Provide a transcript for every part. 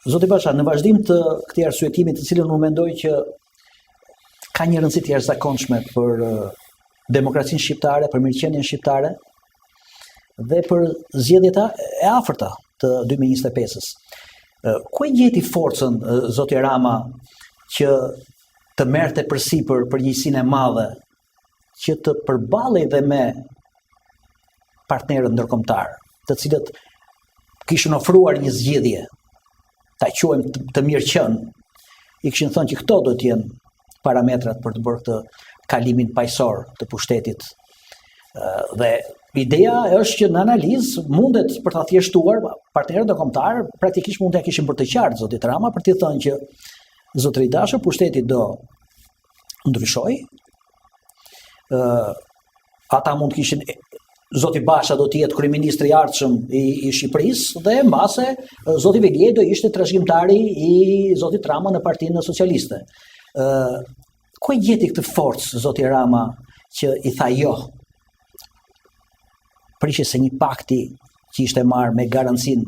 Zoti Basha, në vazhdim të këtij arsyetimi, të cilën unë mendoj që ka një rëndësi të jashtëzakonshme për demokracinë shqiptare, për mirëqenien shqiptare dhe për zgjedhjet e afërta të 2025-s. Ku e gjeti forcën zoti Rama që të merrte përsipër përgjegjësinë e madhe që të përballej dhe me partnerët ndërkombëtar, të cilët kishin ofruar një zgjedhje, ta quajmë të mirëqen, i kishin thënë që këto do të jenë parametrat për të bërë këtë kalimin paqësor të pushtetit. Dhe ideja është që në analizë mundet për ta thjeshtuar partnerët ndërkombëtar praktikisht mund t'ia kishin për të qartë zotit Rama për t'i thënë që zotëri dashur pushteti do ndryshoj. Ata mund kishin Zoti Basha do të jetë kryeministri i ardhshëm i Shqipërisë dhe mbase zoti Veliaj do ishte trashëgimtari i zotit Rama në Partinë Socialiste. Ku e gjeti këtë forcë zoti Rama që i tha jo? Prishje se një pakti që ishte marrë me garancinë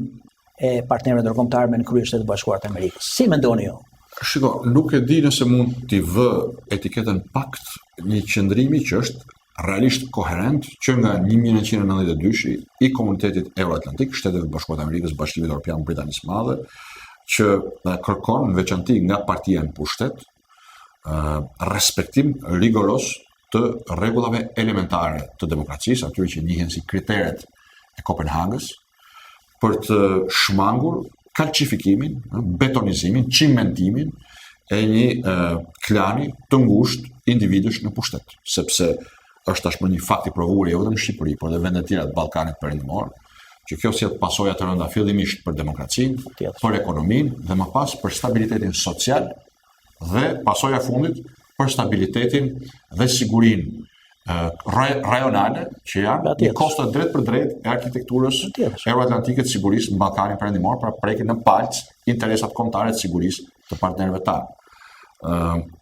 e partnerëve ndërkombëtar me në krye Shtetet Bashkuara të Amerikës. Si mendoni ju? Shiko, nuk e di nëse mund t'i vë etiketën pakt një qëndrimi që është realisht koherent që nga 1992 i komunitetit Euroatlantik, Shtetet Bashkuara të Amerikës, Bashkimit Evropian, Britanisë Madhe, që kërkon në veçanti nga partia në pushtet respektim rigoros të rregullave elementare të demokracisë, atyre që njihen si kriteret e Kopenhagës, për të shmangur kalqifikimin, betonizimin, çimentimin e një klani të ngushtë individësh në pushtet, sepse është tashmë një fakt i provuar jo vetëm në Shqipëri, por edhe vende të tjera të Ballkanit Perëndimor, që kjo sjell pasoja të rënda fillimisht për demokracinë, për ekonominë dhe më pas për stabilitetin social dhe pasoja fundit për stabilitetin dhe sigurinë rajonale që janë një kosto drejt për drejt e arkitekturës euroatlantike të sigurisë në Ballkanin Perëndimor, pra prekin në palc interesat kombëtare të sigurisë të partnerëve tanë.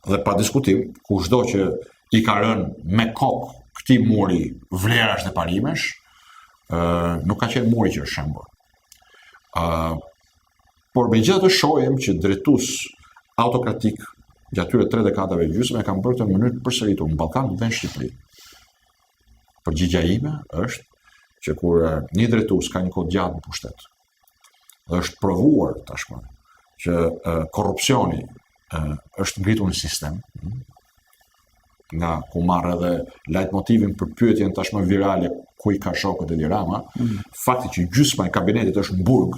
Dhe pa diskutim, kushdo që i ka rënë me kokë këtij muri vlerash dhe parimesh, nuk ka qenë muri që është shembur. Por megjithatë shohim që drejtues autokratik gjatë atyre 3 dekadave gjysmë e kanë bërë këtë në mënyrë të përsëritur në Ballkan dhe në Shqipëri. Përgjigjja ime është që kur një drejtues ka një kohë gjatë në pushtet, dhe është provuar tashmë që korrupsioni është ngritur në sistem, nga ku marrë edhe leitmotivin për pyetjen tashmë virale ku i ka shokët Edi Rama, fakti që gjysma e kabinetit është në burg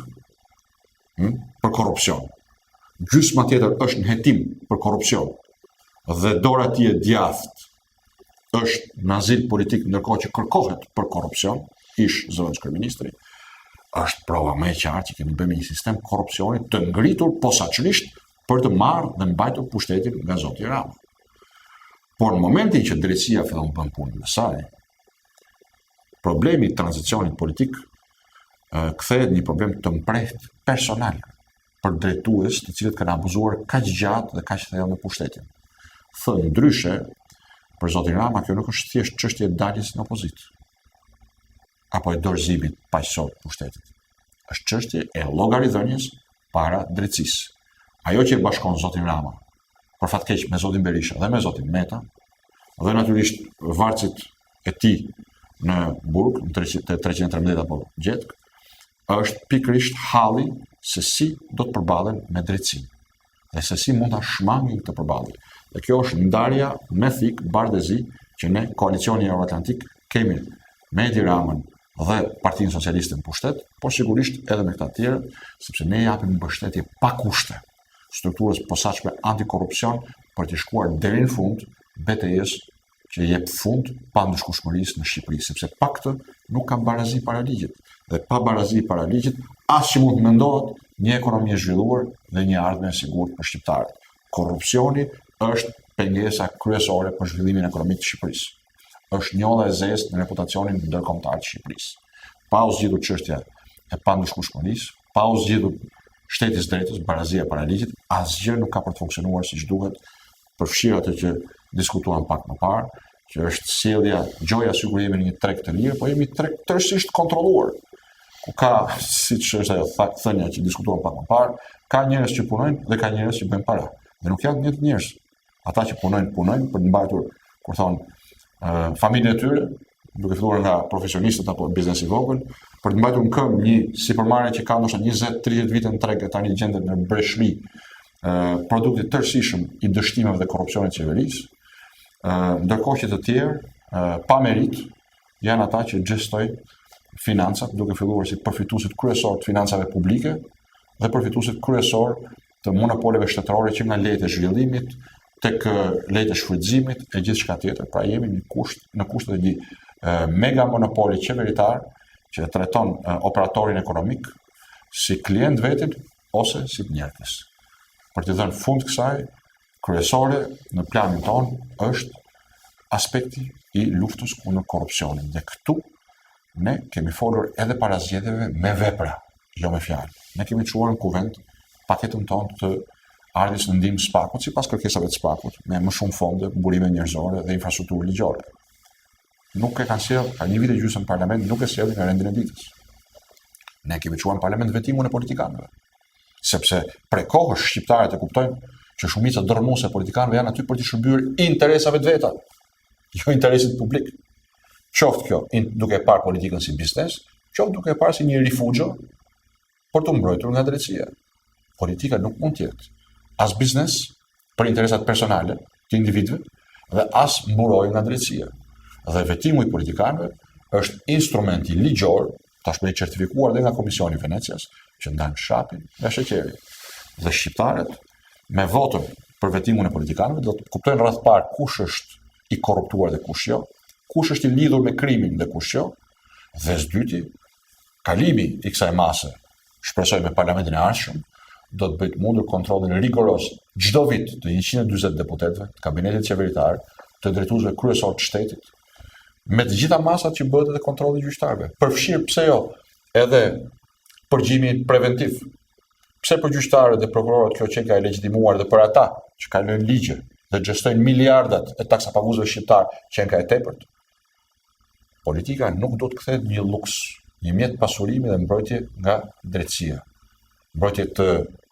për korrupsion, gjysma tjetër është në hetim për korrupsion, dhe dora tij e djathtë është në azil politik ndërkohë që kërkohet për korrupsion, ish zëvendës kryeministri, është prova më e qartë që kemi bënë me një sistem korrupsioni të ngritur posaçërisht për të marrë dhe mbajtur pushtetin nga zoti Rama. Por në momentin që drejtësia fillon bën punën e saj, problemi i tranzicionit politik kthehet një problem të mprehtë personal për drejtues të cilët kanë abuzuar kaq gjatë dhe kaq thellë në pushtetin. Thënë ndryshe, për zotin Rama kjo nuk është thjesht çështje e daljes në opozitë apo e dorëzimit paqësor të pushtetit. Është çështje e llogaridhënies para drejtësisë. Ajo që e bashkon zotin Rama për fat keq me zotin Berisha dhe me zotin Meta, dhe natyrisht varësit e tij në burg, në 313 apo gjetk, është pikërisht halli se si do të përballen me drejtësinë dhe se si mund ta shmangin këtë përballje. Dhe kjo është ndarja me thik bardezi që ne koalicioni euroatlantik kemi me Edi Ramën dhe Partinë Socialiste në pushtet, por sigurisht edhe me këta të tjerë, sepse ne japim mbështetje pa kushte strukturës posaçme antikorrupsion për të shkuar deri në fund betejës që jep fund pa ndëshkueshmërisë në Shqipëri, sepse pa këtë nuk ka barazi para ligjit. Dhe pa barazi para ligjit, as që mund të mendohet një ekonomi e zhvilluar dhe një ardhmë e sigurt për shqiptarët. Korrupsioni është pengesa kryesore për zhvillimin ekonomik të Shqipërisë. Është njolla e zezë në reputacionin ndërkombëtar të Shqipërisë. Pa u zgjidhur çështja e pa ndëshkueshmërisë, pa u zgjidhur shtetit drejtës, barazia para ligjit, asgjë nuk ka për të funksionuar siç duhet, përfshirë atë që diskutuan pak më parë, që është sjellja, gjoja sigurisht në një treg të lirë, po jemi treg tërësisht kontrolluar, ku ka, siç është ajo thënia që diskutuam pak më parë, ka njerëz që punojnë dhe ka njerëz që bëjnë para. Dhe nuk janë të njerëz. Ata që punojnë për të mbajtur, kur thonë, familjen e tyre, duke filluar nga profesionistët apo biznesi i vogël, për të mbajtur në këmbë një sipërmarrje që ka ndoshta 20-30 vite në treg e tani gjendet në breshli produkti tërësishëm i dështimeve dhe korrupsionit të qeverisë, ndërkohë që të tjerë pa merit janë ata që xhestojnë financat, duke filluar si përfituesit kryesor të financave publike dhe përfituesit kryesor të monopoleve shtetërore që nga lejet e zhvillimit tek lejet e shfrytëzimit e gjithçka tjetër. Pra jemi në kushtet e një mega monopoli qeveritar që trajton operatorin ekonomik si klient vetin ose si të njerëz. Për të dhënë fund kësaj, kryesore në planin ton është aspekti i luftës kundër korrupsionit. Dhe këtu ne kemi folur edhe para zgjedhjeve me vepra, jo me fjalë. Ne kemi çuar në kuvent paketën tonë të ardhjes në ndihmë SPAK-ut sipas kërkesave të SPAK-ut, me më shumë fonde, burime njerëzore dhe infrastrukturë ligjore. Nuk e kanë sjellë, ka një vit e gjysmë në parlament, nuk e sjellin në rendin e ditës. Ne kemi çuar në parlament vetimin e politikanëve. Sepse prej kohësh shqiptarët e kuptojnë që shumica dërmuese e politikanëve janë aty për të shërbyer interesave të veta, jo interesit publik. Qoftë kjo duke parë politikën si biznes, qoftë duke parë si një rifugjo për të mbrojtur nga drejtësia. Politika nuk mund të jetë as biznes për interesat personale të individëve dhe as mburojë nga drejtësia. Dhe vetimu i politikanëve është instrumenti ligjor, tashmë i certifikuar dhe nga Komisioni i Venecias, që ndan shapin nga sheqeri. Dhe shqiptarët me votën për vetimun e politikanëve do të kuptojnë rreth parë kush është i korruptuar dhe kush jo, kush është i lidhur me krimin dhe kush jo, dhe së dyti, kalimi i kësaj mase, shpresoj me parlamentin e ardhshëm, do të bëjë mundur kontrollin rigoros çdo vit të 140 deputetëve të kabinetit qeveritar, të drejtuesve kryesor të shtetit, me të gjitha masat që bëhet edhe kontrolli gjyqtarëve. Përfshirë pse jo edhe përgjimi preventiv. Pse për gjyqtarët dhe prokurorët kjo që ka e legjitimuar dhe për ata që kalojnë ligje dhe xhestojnë miliardat e taksapaguesve shqiptar që janë ka e tepërt. Politika nuk do të kthehet një luks, një mjet pasurimi dhe mbrojtje nga drejtësia. Mbrojtje të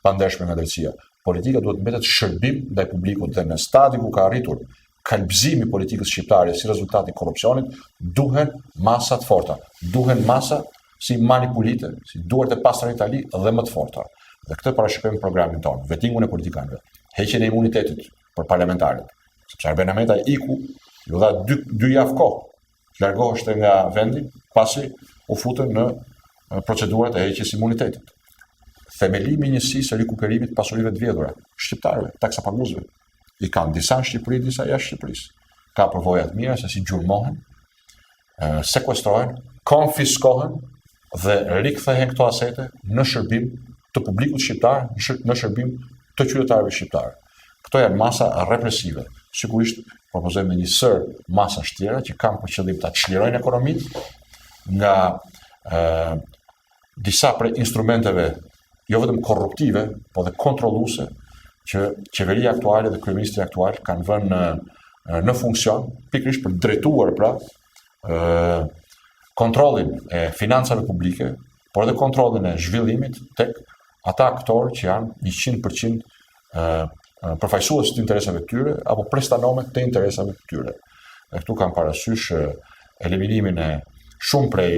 pandershme nga drejtësia. Politika duhet mbetet shërbim ndaj publikut dhe në stadi ku ka arritur kalbëzimi i politikës shqiptare si rezultat i korrupsionit, duhen masa të forta, duhen masa si manipulite, si duart e pastra në Itali dhe më të forta. Dhe këtë parashikojmë në programin tonë, vetimun e politikanëve, heqjen e imunitetit për parlamentarët. Sepse Arben Ahmeta iku, ju dha 2 javë kohë, të largoheshte nga vendi, pasi u futën në procedurat e heqjes imunitetit. Themelimi i njësisë së rikuperimit të pasurive të vjedhura, shqiptarëve, taksapaguesve, i kanë disa në Shqipëri, disa jashtë Shqipërisë. Ka përvoja të mira se si gjurmohen, sekuestrohen, konfiskohen dhe rikthehen këto asete në shërbim të publikut shqiptar, në shërbim të qytetarëve shqiptar. Këto janë masa represive. Sigurisht propozojmë një sër masash tjera që kanë për qëllim ta çlirojnë ekonominë nga disa prej instrumenteve jo vetëm korruptive, po dhe kontrolluese që qeveria aktuale dhe kryeministri aktual kanë vënë në funksion pikërisht për drejtuar pra kontrollin e financave publike, por edhe kontrollin e zhvillimit tek ata aktorë që janë 100% përfaqësues të interesave të tyre apo prestanome të interesave të tyre. Dhe këtu kam parasysh eliminimin e shumë prej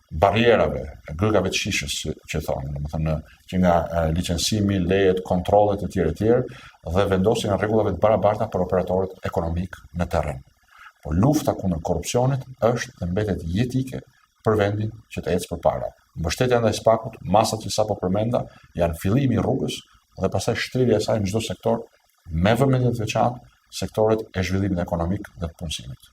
barrierave, gërgave të shishës që thonë, domethënë që nga licencimi, lejet, kontrollet e tjerë dhe vendosjen e rregullave të barabarta për operatorët ekonomik në terren. Po lufta kundër korrupsionit është dhe mbetet jetike për vendin që të ecë përpara. Mbështetja ndaj SPAK-ut, masat që sapo përmenda, janë fillimi i rrugës dhe pastaj shtrirja e saj në çdo sektor me vëmendje të veçantë sektorët e zhvillimit ekonomik dhe të punësimit.